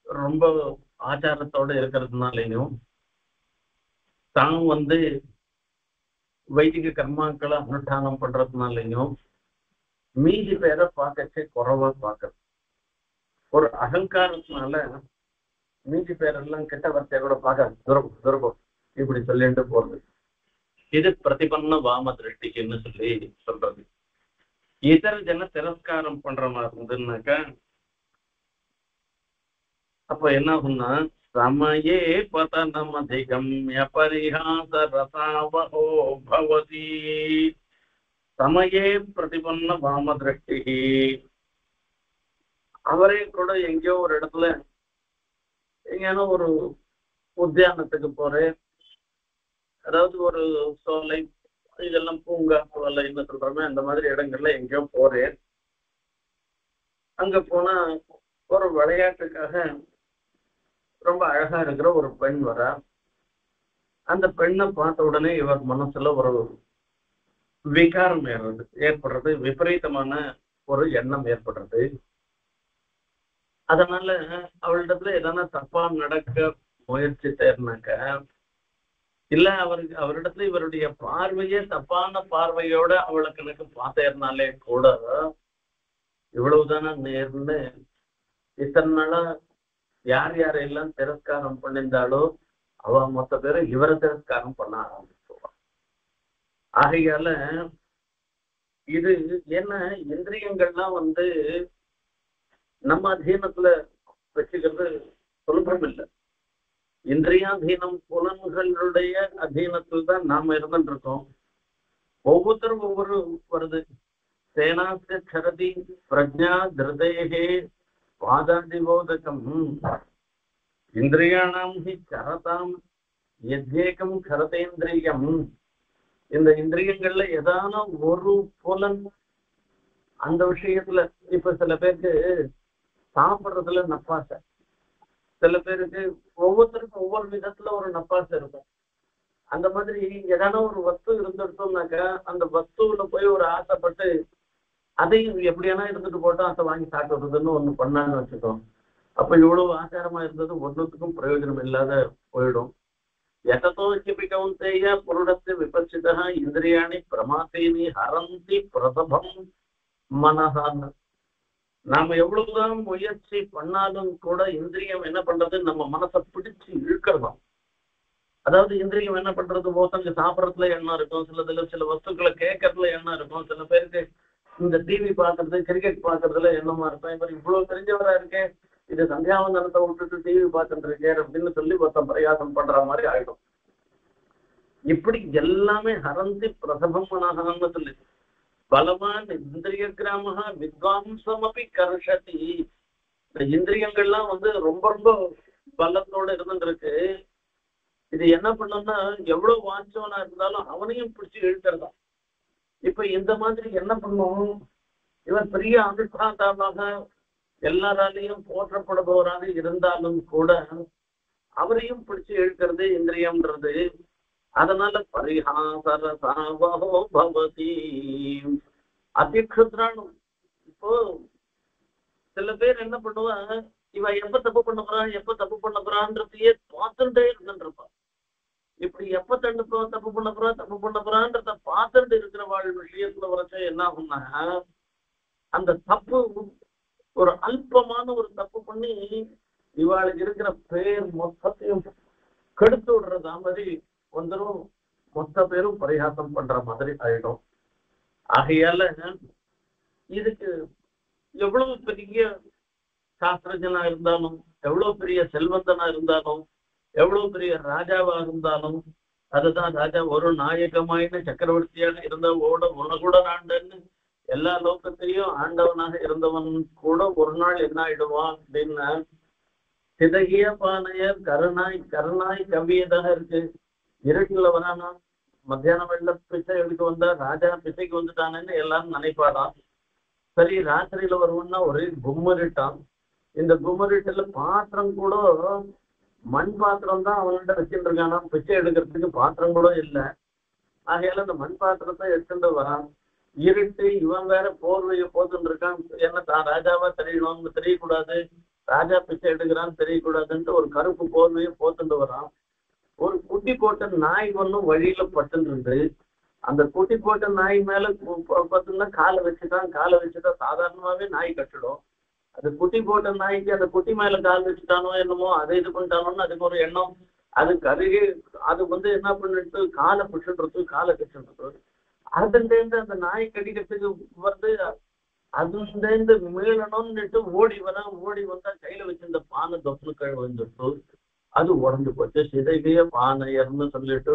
Speaker 1: ரொம்ப ஆச்சாரத்தோட இருக்கிறதுனாலையும் தான் வைதிக கர்மாக்களை அனுஷ்டானம் பண்றதுனாலையும் மீதி பேரை பார்க்கச்சே குறைவா பார்க்கறது. ஒரு அகங்காரத்தினால மீதி பேரெல்லாம் கெட்ட வார்த்தையை கூட பார்க்க துரபம் துரபம் இப்படி சொல்லிட்டு போறது. இது பிரதிபன்ன வாம திருஷ்டிக்குன்னு சொல்லி சொல்றது. இதர ஜன திரஸ்காரம் பண்ற மாதிரி இருந்ததுன்னாக்கா அப்ப என்ன ஆகும்னா, சமயே பதனம் அதிகம்ய பரிஹாச ரசாவஹோ பவதி. சமயே பிரதிபன்ன வாம திருஷ்டி. அவரே கூட எங்கேயோ ஒரு இடத்துல எங்கேயான ஒரு உத்தியானத்துக்கு போறேன், அதாவது ஒரு சோலை இதெல்லாம் பூங்கா சோலை என்ன சொல்றோமே அந்த மாதிரி இடங்கள்ல எங்கேயோ போறேன். அங்க போனா ஒரு விளையாட்டுக்காக ரொம்ப அழகா இருக்கிற ஒரு பெண் வரா. அந்த பெண்ணை பார்த்த உடனே இவர் மனசுல ஒரு விகாரம் ஏற்படுறது, விபரீதமான ஒரு எண்ணம் ஏற்படுறது. அதனால அவளிடத்துல எதனா தப்பா நடக்க முயற்சித்தேர்னாக்க, இல்ல அவரிடத்துல இவருடைய பார்வையே தப்பான பார்வையோட அவளுக்கு எனக்கு பார்த்தேர்னாலே கூட இவ்வளவுதானே நேர்ந்து இத்தனை நாளா யார் யாரெல்லாம் திரஸ்காரம் பண்ணியிருந்தாலோ அவ மொத்த பேரும் இவரை திரஸ்காரம் பண்ண ஆரம்பிச்சுவான். ஆகையால இது என்ன, இந்திரியங்கள்லாம் நம்ம அதீனத்துல வச்சுக்கிறது சுலபம் இல்லை. இந்திரியாதீனம் புலன்களுடைய அதீனத்தில் தான் நாம இருந்துட்டு இருக்கோம். ஒவ்வொருத்தரும் ஒவ்வொரு வருது. சேனாஸ்ய கரதி பிரஜா திருதேகே வாதாதிபோதகம் இந்திரியாணாம் ஹி கரதாம் எத்யேகம் கரதேந்திரியம். இந்த இந்திரியங்கள்ல ஏதான ஒரு புலன் அந்த விஷயத்துல, இப்ப சில பேருக்கு சாப்பிடுறதுல நப்பாசை, சில பேருக்கு ஒவ்வொருத்தருக்கும் ஒவ்வொரு விதத்துல ஒரு நப்பாசை இருக்கும். அந்த மாதிரி ஏதான ஒரு வஸ்து இருந்துட்டோம்னாக்கா அந்த வஸ்துவில போய் ஒரு ஆசைப்பட்டு அதையும் எப்படியானா இருந்துட்டு போட்டோம் அதை வாங்கி சாப்பிடுறதுன்னு ஒண்ணு பண்ணான்னு வச்சுக்கோம். அப்ப இவ்வளவு ஆச்சாரமா இருந்தது ஒன்றுத்துக்கும் பிரயோஜனம் இல்லாத போயிடும். எதோ கிபிக்கவும் செய்ய புருடத்து விபட்சிதா இந்திரியாணி பிரமாத்தேனி ஹரந்தி பிரதபம் மனஹான். நாம எவ்வளவுதான் முயற்சி பண்ணாலும் கூட இந்திரியம் என்ன பண்றது, நம்ம மனசை பிடிச்சு இழுக்கிறதாம். அதாவது இந்திரியம் என்ன பண்றது, ஒருத்தங்க சாப்பிட்றதுல எண்ணம் இருக்கும், சில வஸ்துக்களை கேட்கறதுல எண்ணம் இருக்கும், சில பேருக்கு இந்த டிவி பாக்குறது கிரிக்கெட் பாக்குறதுல எண்ணமா இருக்கும். இவர் இவ்வளவு தெரிஞ்சவரா இருக்கேன், இது சந்தியாவந்தனத்தை விட்டுட்டு டிவி பார்த்துட்டு இருக்கேன் அப்படின்னு சொல்லி ஒருத்தன் பிரயாசம் பண்ற மாதிரி ஆயிடும். இப்படி எல்லாமே ஹரந்தி பிரசபமனஹான்னு சொல்லி பலவான் இந்திரிய கிராம வித்வாம்சம் அப்படி கர்ஷதி. இந்த இந்திரியங்கள்லாம் ரொம்ப ரொம்ப பலத்தோட இருந்துருக்கு. இது என்ன பண்ணோம்னா, எவ்வளவு வாஞ்சவனா இருந்தாலும் அவனையும் பிடிச்சி இழுக்கிறதா. இப்ப இந்த மாதிரி என்ன பண்ணும், இவன் பெரிய அனுஷ்டாதாவாக எல்லாராலையும் போற்றப்படுபவராக இருந்தாலும் கூட அவரையும் பிடிச்சு இழுக்கிறது இந்திரியம்ன்றது. அதனால பரிஹாசரசாவஹோ பவதி அதிக்ஷுத்ரானும். இப்போ சில பேர் என்ன பண்ணுவா, இவன் எப்ப தப்பு பண்ண போறான்றதையே பார்த்துட்டே இருந்துருப்பான். இப்படி எப்ப தப்பு பண்ண போறான்றத பார்த்துட்டு இருக்கிறவாள் விஷயத்துல வரைச்ச என்ன ஆகும்னா, அந்த தப்பு ஒரு அல்பமான ஒரு தப்பு பண்ணி இவாளுக்கு இருக்கிற பேர் மொத்தத்தையும் கெடுத்து விடுறதா மாதிரி வந்துடும். மொத்த பேரும் பரிகாசம் பண்ற மாதிரி ஆயிடும். ஆகையால இதுக்கு எவ்வளவு பெரிய சாஸ்திரஜனா இருந்தாலும், எவ்வளவு பெரிய செல்வந்தனா இருந்தாலும், எவ்வளவு பெரிய ராஜாவா இருந்தாலும், அதுதான் ராஜா ஒரு நாயகமாயின்னு சக்கரவர்த்தியாக இருந்த உலகுட ஆண்டன்னு எல்லா லோகத்திலையும் ஆண்டவனாக இருந்தவன் கூட ஒரு நாள் என்ன ஆயிடுவான் அப்படின்னா, சிதகிய பானையர் கருணாய் கவியதாக இருக்கு. இருட்டுல வரானா, மத்தியானம் வெள்ள பிச்சை எடுக்க வந்தா ராஜா பிச்சைக்கு வந்துட்டானேன்னு எல்லாரும் நினைப்பாடான். சரி, ராத்திரியில வருவோம்னா ஒரே கும்மரிட்டான். இந்த கும்மரிட்டுல பாத்திரம் கூட மண் பாத்திரம் தான் அவன்கிட்ட வச்சுட்டு இருக்கானா, பிச்சை எடுக்கிறதுக்கு பாத்திரம் கூட இல்லை. ஆகையால இந்த மண் பாத்திரத்தை எடுத்துட்டு வரான். இருட்டு, இவன் வேற போர்வையை போத்துட்டு இருக்கான். ஏன்னா தான் ராஜாவா தெரியணும்னு தெரியக்கூடாது, ராஜா பிச்சை எடுக்கிறான்னு தெரியக்கூடாதுன்ட்டு ஒரு கருப்பு போர்வையை போத்துட்டு வரான். ஒரு குட்டி போட்ட நாய் ஒன்றும் வழியில பட்டுன்றது. அந்த குட்டி போட்ட நாய் மேல பார்த்தோம்னா காலை வச்சுதான் சாதாரணமாவே நாய் கட்டிடும். அது குட்டி போட்ட நாய்க்கு அந்த குட்டி மேல கால் வச்சுட்டானோ என்னமோ அதை இது பண்ணிட்டானோன்னு அதுக்கு ஒரு எண்ணம். அதுக்கு அருகே அது என்ன பண்ணிட்டு காலை பிடிச்சிட்டு காலை கட்டிட்டு அதுலேருந்து அந்த நாய் கடிக்கிறதுக்கு அதுலேருந்து மீளணும்னுட்டு ஓடி வந்தா கையில வச்சிருந்த பானை தொப்புனு கழ வந்துட்டு அது உடஞ்சு போச்சு. சிதைவிய பானையர்னு சொல்லிட்டு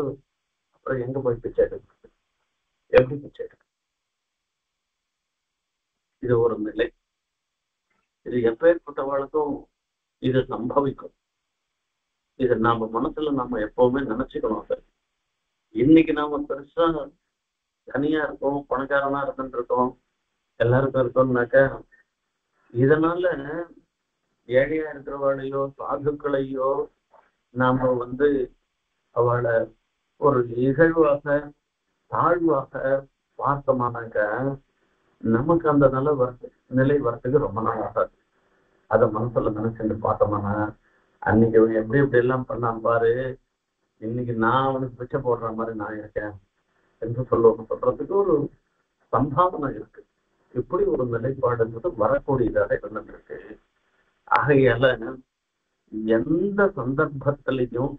Speaker 1: அப்புறம் எங்க போய் பிச்சை எடுக்கிறது? எப்படி பிச்சை எடுக்க? இது ஒரு நிலை. இது எப்பேற்பட்டவளுக்கும் இது சம்பவிக்கும். இது நாம மனசுல நாம எப்பவுமே நினைச்சுக்கணும். சார் இன்னைக்கு நாம பெருசா தனியா இருக்கோம், பணக்காரனா இருந்துட்டு இருக்கோம், எல்லாருக்கும் இருக்கோம்னாக்க இதனால ஏழையா இருக்கிறவாளையோ சாதுக்களையோ நாம அவளை ஒரு இகழ்வாக தாழ்வாக பார்த்தோமானாக்க நமக்கு அந்த நிலை வரத்துக்கு ரொம்ப நாள் ஆகாது. அதை மனசுல நினைச்சுட்டு பார்த்தோம்னா அன்னைக்கு அவன் எப்படி எப்படி எல்லாம் பண்ணான் பாரு, இன்னைக்கு நான் அவனுக்கு பிச்சை போடுற மாதிரி நான் இருக்கேன் என்று சொல்றதுக்கு ஒரு சம்பாவனை இருக்கு. இப்படி ஒரு நிலைப்பாடுன்றது வரக்கூடியதாக இருந்துருக்கு. ஆகையால எந்த சந்தர்ப்பத்திலையும்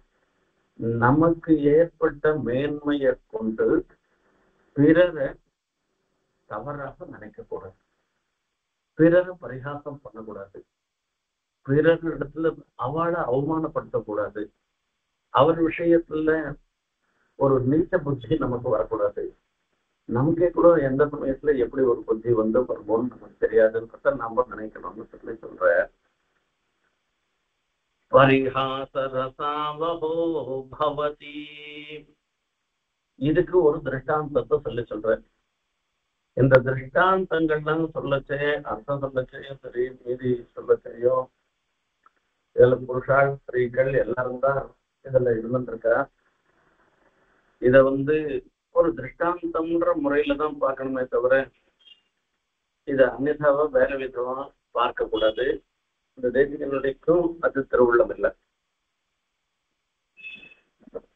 Speaker 1: நமக்கு ஏற்பட்ட மேன்மையை கொண்டு பிறரை தவறாக நினைக்கக்கூடாது, பிறரை பரிகாசம் பண்ணக்கூடாது, பிறர் இடத்துல அவளை அவமானப்படுத்தக்கூடாது, அவர் விஷயத்துல ஒரு நீச்ச புத்தி நமக்கு வரக்கூடாது. நமக்கே கூட எந்த சமயத்துல எப்படி ஒரு புத்தி வருமோன்னு நமக்கு தெரியாதுன்றத நாம நினைக்கணும்னு சொல்லி சொல்ற. பரிஹாசரசாவஹோ பவதி, இதுக்கு ஒரு திருஷ்டாந்தத்தை சொல்ற. இந்த திருஷ்டாந்தங்கள்லாம் சொல்லச்சே அர்த்தம் சொல்லச்சேயும் சரி, மீதி சொல்லச்சேயோ இதுல புருஷால் ஸ்திரீகள் எல்லாரும் தான் இதுல இருந்துருக்கா. இத ஒரு திருஷ்டாந்தம்ன்ற முறையில தான் பார்க்கணுமே தவிர இத அந்நியதாவா வேற விதமா பார்க்க கூடாது. இந்த தேசிகளுடைக்கும் அது திருவுள்ளம் இல்லை.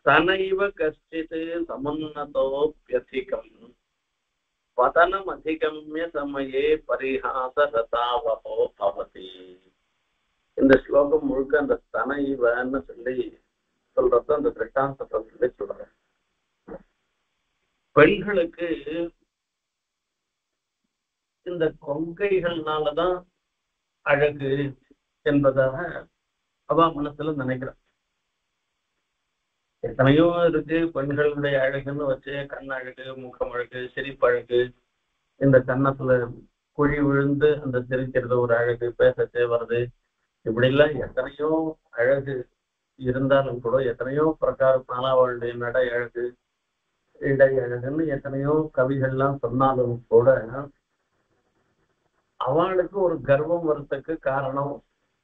Speaker 1: தனைவ கஷ்டித்து சமுன்னதோப்யதிகம் பதனம் அதிகம்ய சமயே பரிஹாச ரசாவஹோ பவதி. இந்த ஸ்லோகம் முழுக்க அந்த தனைவன்னு சொல்லி சொல்றத அந்த திருஷ்டாந்தத்தை சொல்லி சொல்றேன். பெண்களுக்கு இந்த கொங்கைகள்னாலதான் அழகு என்பதாக அவ மனசுல நினைக்கிறான். எத்தனையோ இருக்கு பெண்களுடைய அழகுன்னு வச்சு, கண் அழகு, முகம் அழகு, சிரிப்பழகு, இந்த கன்னத்துல குழி விழுந்து அந்த சிரிக்கிறது ஒரு அழகு, பேசச்சே வருது, இப்படி எல்லாம் எத்தனையோ அழகு இருந்தாலும் கூட எத்தனையோ பிரகாரத்தான அவளுடைய நடை அழகு, இடை அழகுன்னு எத்தனையோ கவிகள்லாம் சொன்னாலும் கூட அவளுக்கு ஒரு கர்வம் வரத்துக்கு காரணம்,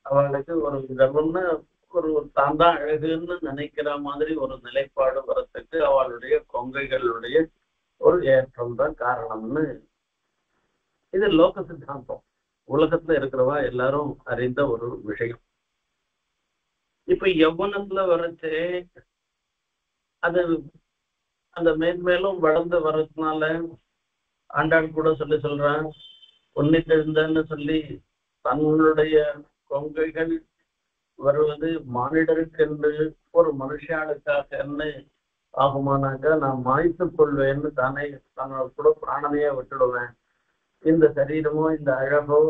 Speaker 1: அவளுக்கு ஒரு கர்வம்னா ஒரு தான் தான் அழகுன்னு நினைக்கிற மாதிரி ஒரு நிலைப்பாடு வரத்துக்கு அவளுடைய கொங்கைகளுடைய ஒரு ஏற்றம் தான் காரணம்னு இது லோக சித்தாந்தம். உலகத்துல இருக்கிறவா எல்லாரும் அறிந்த ஒரு விஷயம். இப்ப யௌவனத்துல வரைச்சே அது அந்த மேன்மேலும் வளர்ந்து வர்றதுனால ஆண்டாள் கூட சொல்றான், பொன்னித்தெழுந்தன்னு சொல்லி தன்னுடைய கொங்கைகள் வருவது மானிடருக்கென்று ஒரு மனுஷாளுக்காகன்னு ஆகுமானாக்கா நான் மாய்த்து கொள்வேன்னு தானே தன்னோட கூட பிராணனையே விட்டுடுவேன். இந்த சரீரமோ இந்த அழகோ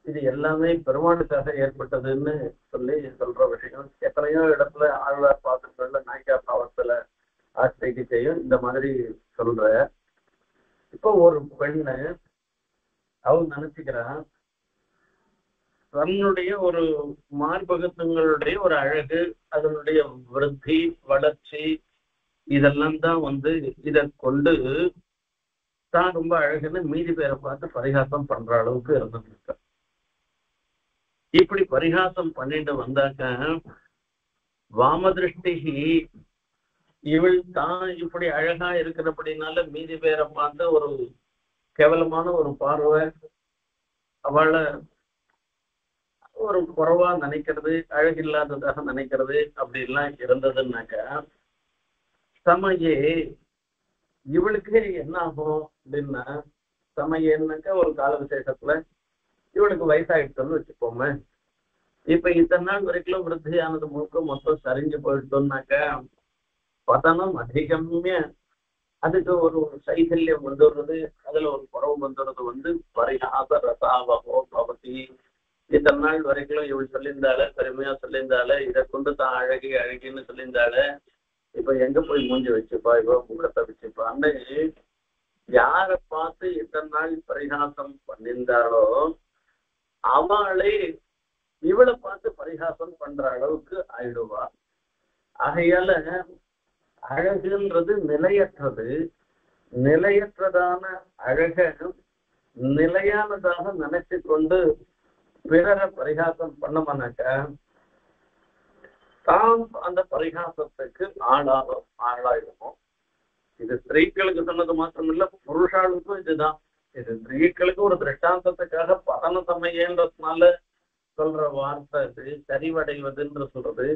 Speaker 1: இது எல்லாமே பெருமாளுக்காக ஏற்பட்டதுன்னு சொல்லி சொல்ற விஷயம் எத்தனையோ இடத்துல ஆழ்வார் பாத்திரங்கள்ல நாய்க்கா பாவத்துல ஆசிரியத்தையும் இந்த மாதிரி சொல்ற. இப்போ ஒரு பெண்ணு அவன் நினைச்சுக்கிறான் தன்னுடைய ஒரு மார்பகத்துங்களுடைய ஒரு அழகு, அதனுடைய விருத்தி வளர்ச்சி இதெல்லாம் தான் இதை கொண்டு தான் ரொம்ப அழகுன்னு மீதி பேரை பார்த்து பரிகாசம் பண்ற அளவுக்கு இருந்துட்டு. இப்படி பரிகாசம் பண்ணிட்டு வந்தாக்க வாமதிருஷ்டி இவள் தான் இப்படி அழகா இருக்கிறபடினால மீதி பேரை பார்த்து ஒரு கேவலமான ஒரு பார்வை, அவளை ஒரு குறைவா நினைக்கிறது, அழகில்லாததாக நினைக்கிறது அப்படி எல்லாம் இருந்ததுன்னாக்கா சமயே இவளுக்கு என்ன ஆகும் அப்படின்னா, சமயன்னாக்கா ஒரு கால விசேஷத்துல இவனுக்கு வயசாயிடுச்சுன்னு வச்சுப்போமே. இப்ப இத்தனை நாள் வரைக்கும் விருத்தியானது முழுக்க மொத்தம் சரிஞ்சு போயிட்டோம்னாக்க பதனம் அதிகமே. அதுக்கு ஒரு சைதல்யம் வந்துடுறது, அதுல ஒரு குறவு வந்துடுறது பரிகாச ரசாவகோ பவதி. இத்தனை நாள் வரைக்கும் இவள் சொல்லியிருந்தால, பெருமையா சொல்லியிருந்தால, இதை கொண்டு தான் அழகி அழகின்னு சொல்லியிருந்தால, இப்ப எங்க போய் மூஞ்சி வச்சுப்பா, இவ முகத்தை வச்சுப்பான்னு யாரை பார்த்து இத்தனை நாள் பரிகாசம் பண்ணியிருந்தாலோ அவளே இவளை பார்த்து பரிகாசம் பண்ற அளவுக்கு ஆயிடுவா. ஆகையால அழகுன்றது நிலையற்றது. நிலையற்றதான அழக நிலையானதாக நினைச்சு கொண்டு பிறரை பரிகாசம் பண்ணமானாக்க தான் அந்த பரிகாசத்துக்கு ஆளாயிடுவோம். இது ஸ்திரீகளுக்கு சொன்னது மாத்திரம் இல்ல, புருஷாளுக்கும் இதுதான். இது ஸ்திரீகளுக்கு ஒரு திருஷ்டாந்தத்துக்காக பதன சமயன்றதுனால சொல்ற வார்த்தை இது. சரிவடைவதுன்ற சொல்றது.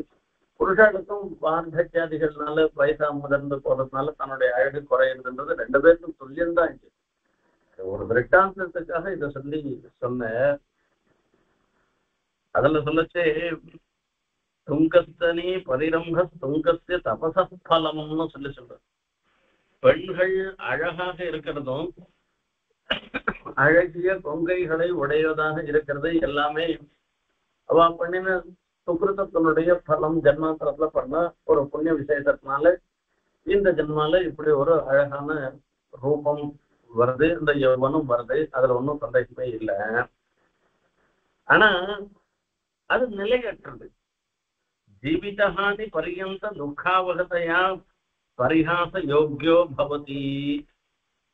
Speaker 1: புருஷாளுக்கும் வார்த்தக்கியாதிகள்னால வயசா முதர்ந்து போறதுனால தன்னுடைய அழகு குறையுதுன்றது ரெண்டு பேருக்கும் சொல்லியிருந்தான். ஒரு திருஷ்டாந்தத்துக்காக இதை சொல்லி சொன்ன. அதுல சொல்லச்சே துங்கஸ்தனி பரிரம்ப துங்கஸ்திய தபசலம்னு சொல்லி சொல்ற. பெண்கள் அழகாக இருக்கிறதும் அழகிய கொங்கைகளை உடையதாக இருக்கிறது எல்லாமே அவ பண்ணின சுகிருதத்தினுடைய பலம். ஜென்மாந்திரத்துல பண்ண ஒரு புண்ணிய விசேஷத்தினால இந்த ஜென்மால இப்படி ஒரு அழகான ரூபம் வருது, இந்த யௌவனம் வருது. அதுல ஒன்றும் சந்தேகமே இல்லை. ஆனா அது நிலையற்றது. ஜீவிதஹானி பரியந்த துக்காவகதையா பரிஹாச யோக்கியோ பவதி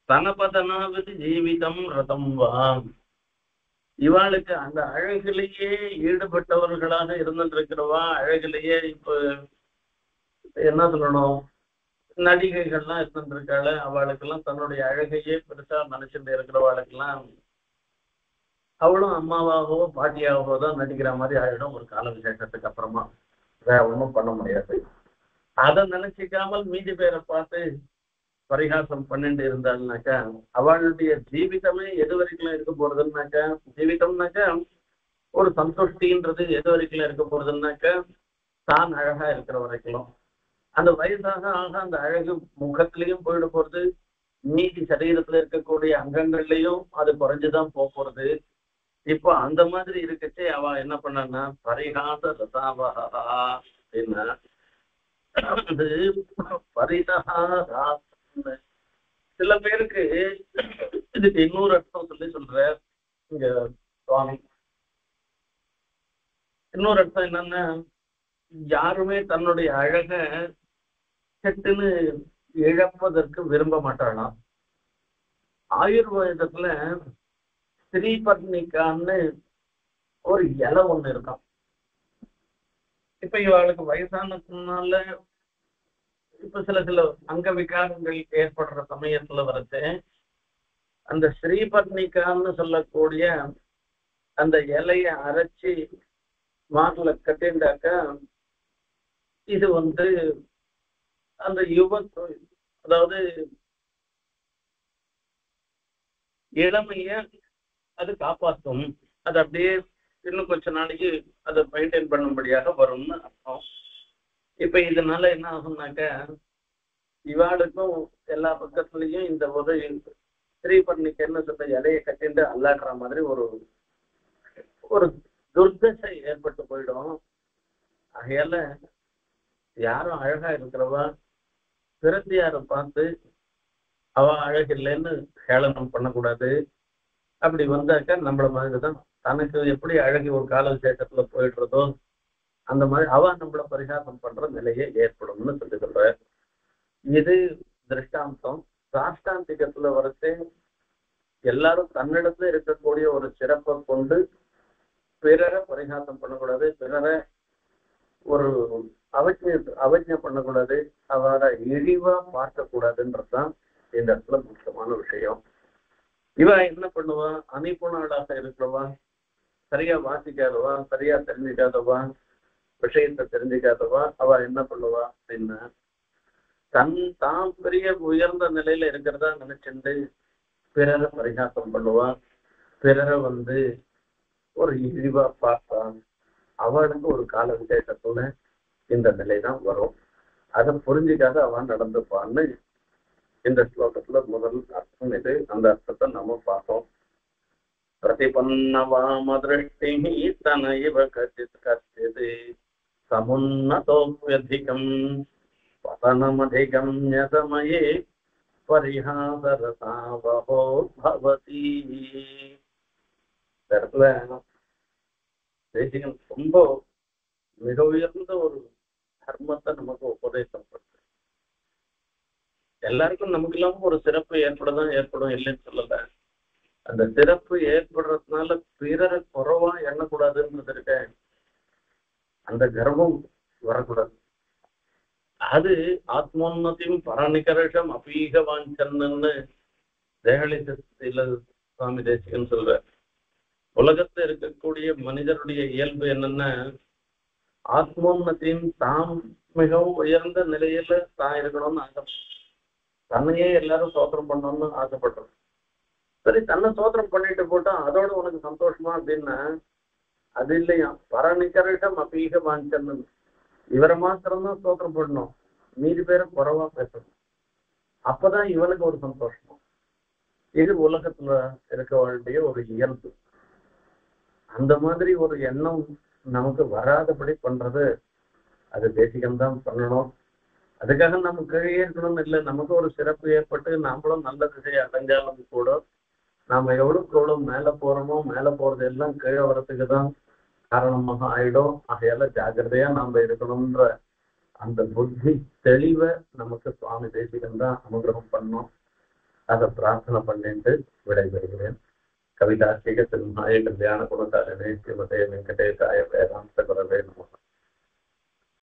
Speaker 1: தனபதனாவது ஜீவிதம் ரதம் வா. இவாளுக்கு அந்த அழகிலேயே ஈடுபட்டவர்களாக இருந்துருக்கிறவா, அழகிலேயே இப்ப என்ன சொல்லணும், நடிகைகள்லாம் இருந்துருக்காள். அவளுக்கெல்லாம் தன்னுடைய அழகையே பெருசா நினைச்சுட்டு இருக்கிறவாளுக்கெல்லாம் அவளும் அம்மாவாகவோ பாட்டியாகவோ தான் நடிக்கிற மாதிரி ஆயிடும் ஒரு கால விசேஷத்துக்கு அப்புறமா. வேற ஒன்றும் பண்ண முடியாது. அதை நினைச்சிக்காமல் மீதி பேரை பார்த்து பரிகாசம் பண்ணிட்டு இருந்தாள்னாக்கா அவளுடைய ஜீவிதமே எது வரைக்கும் இருக்க போறதுன்னாக்கா, ஜீவிதம்னாக்கா ஒரு சந்துஷ்டின்றது எது வரைக்கும் இருக்க போறதுன்னாக்கா தான் அழகா இருக்கிற வரைக்கும். அந்த வயசாக ஆக அந்த அழகு முகத்திலையும் போயிட போறது, மீதி சரீரத்துல இருக்கக்கூடிய அங்கங்கள்லயும் அது குறைஞ்சுதான் போறது. இப்போ அந்த மாதிரி இருக்கச்சே அவ என்ன பண்ணா பரிகாச ரசாவகா அப்படின்னா அது பரிதஹா. சில பேருக்கு இதுக்கு இன்னொரு அர்த்தம் சொல்லி சொல்ற இங்க சுவாமி. இன்னொரு அர்த்தம் என்னன்னா, யாருமே தன்னுடைய அழக சட்டுன்னு இழப்பதற்கு விரும்ப மாட்டாளாம். ஆயுர்வேதத்துல ஸ்ரீபர்ணிக்கான்னு ஒரு இலை ஒண்ணு இருக்கான். இப்ப இவளுக்கு வயசானதுனால இப்ப சில அங்க விகாரங்கள் ஏற்படுற சமயத்துல வரச்சு அந்த ஸ்ரீபர்ணிக்கான்னு சொல்லக்கூடிய அந்த இலைய அரைச்சி மார்ல கட்டிண்டாக்கா இது அந்த அதாவது இளமைய அது காப்பாற்றும். அது அப்படியே இன்னும் கொஞ்ச நாளைக்கு அதை மெயின்டைன் பண்ணும்படியாக வரும்னு அர்த்தம். இப்ப இதனால என்ன ஆகும்னாக்க இவாளுக்கும் எல்லா பக்கத்துலயும் இந்த ஒரு ஸ்ரீபர்ணிக்கு என்ன சொல்ற இலையை கட்டிட்டு அல்லாடுற மாதிரி ஒரு துர்தசை ஏற்பட்டு போயிடும். ஆகையால யாரும் அழகா இருக்கிறவா பிறந்தியாரை பார்த்து அவ அழகில்லைன்னு கேளனம் பண்ணக்கூடாது. அப்படி வந்தாக்கா நம்மள மாதிரிதான் தனக்கு எப்படி அழகி ஒரு கால விசேஷத்துல போயிடுறதோ அந்த மாதிரி அவ நம்மள பரிகாசம் பண்ற நிலையை ஏற்படும்னு சொல்லி சொல்ற. இது திருஷ்டாந்தம். சாஷ்டாந்திகத்துல வரைச்சு எல்லாரும் தன்னிடத்துல இருக்கக்கூடிய ஒரு சிறப்பை கொண்டு பிறரை பரிகாசம் பண்ணக்கூடாது, பிறரை ஒரு அவஜ்ஞை பண்ணக்கூடாது, அவரை இழிவா பார்க்கக்கூடாதுன்றதுதான் இந்த இடத்துல முக்கியமான விஷயம். இவ என்ன பண்ணுவா, அனுப்புனாளாக இருக்கிறவா, சரியா வாசிக்காதவா, சரியா தெரிஞ்சுக்காதவா, விஷயத்தை தெரிஞ்சுக்காதவா, அவ என்ன பண்ணுவா அப்படின்னா தான் பெரிய உயர்ந்த நிலையில இருக்கிறதா நினைச்சுட்டு பிறரை பரிகாசம் பண்ணுவா, பிறரை ஒரு இழிவா பார்த்தா அவளுக்கு ஒரு கால விசேஷத்துல இந்த நிலைதான் வரும். அதை புரிஞ்சுக்காத அவன் நடந்துப்பான்னு இந்த ஸ்லோகத்துல முதல் அர்த்தம் இது. அந்த அர்த்தத்தை நம்ம பார்த்தோம். பிரதிபன்னவாம திருஷ்டி தன இவ கச்சித் கச்சித் சமுன்னதோப்யதிகம் பதனமதிகம்ய சமயே பரிஹாசரசாவஹோ பவதி. இந்த இடத்துல தேசிகன் ரொம்ப மிக உயர்ந்த ஒரு தர்மத்தை நமக்கு உபதேசம் பண்றது. எல்லாருக்கும் நமக்கு இல்லாம ஒரு சிறப்பு ஏற்படும் இல்லைன்னு சொல்லல. அந்த சிறப்பு ஏற்படுறதுனால பிறரை குறைவா எண்ணக்கூடாதுன்றது இருக்க, அந்த கர்வம் வரக்கூடாது. அது ஆத்மோன்னதியும் பரநிகர்ஷம் அபீக வாஞ்சன்னு தேகலில சுவாமி தேசிகன் சொல்ற. உலகத்துல இருக்கக்கூடிய மனிதருடைய இயல்பு என்னன்னா, ஆத்மோன்னதியும் தாம் மிகவும் உயர்ந்த நிலையில தான் இருக்கணும்னு ஆசைப்படுறோம். தன்னையே எல்லாரும் சோத்திரம் பண்ணணும்னு ஆசைப்படுறோம். சரி, தன்னை சோத்திரம் பண்ணிட்டு போட்டா அதோட உனக்கு சந்தோஷமா அப்படின்னா அது இல்லையா. பரநிகர்ஷம் அபீக வாஞ்சன்னு இவரை மாத்திரம்தான் சோத்திரம் பண்ணணும், மீதி பேரை குறைவா பேசணும். அப்பதான் இவனுக்கு ஒரு சந்தோஷம். இது உலகத்துல இருக்க வேண்டிய ஒரு இயல்பு. அந்த மாதிரி ஒரு எண்ணம் நமக்கு வராதபடி பண்றது அது தேசிகம்தான் பண்ணணும். அதுக்காக நம்ம கீழே இருக்கணும்னு இல்லை. நமக்கு ஒரு சிறப்பு ஏற்பட்டு நாமளும் நல்ல திசையை அடைஞ்சாலும் கூட நாம எவ்வளவு மேல போறோமோ மேல போறது எல்லாம் கீழே வர்றதுக்கு தான் காரணமாக ஆயிடும். ஆகையால ஜாக்கிரதையா நாம இருக்கணும்ன்ற அந்த புத்தி தெளிவை நமக்கு சுவாமி தேசிகன் தான் அனுகிரகம் பண்ணோம். அதை பிரார்த்தனை பண்ணிட்டு விடைபெறுகிறேன். கவிதார்த்திக சிம்ஹாய கல்யாண குணசாலினே ஸ்ரீமதே வெங்கடேசாய வேதாந்த குரவே நமः.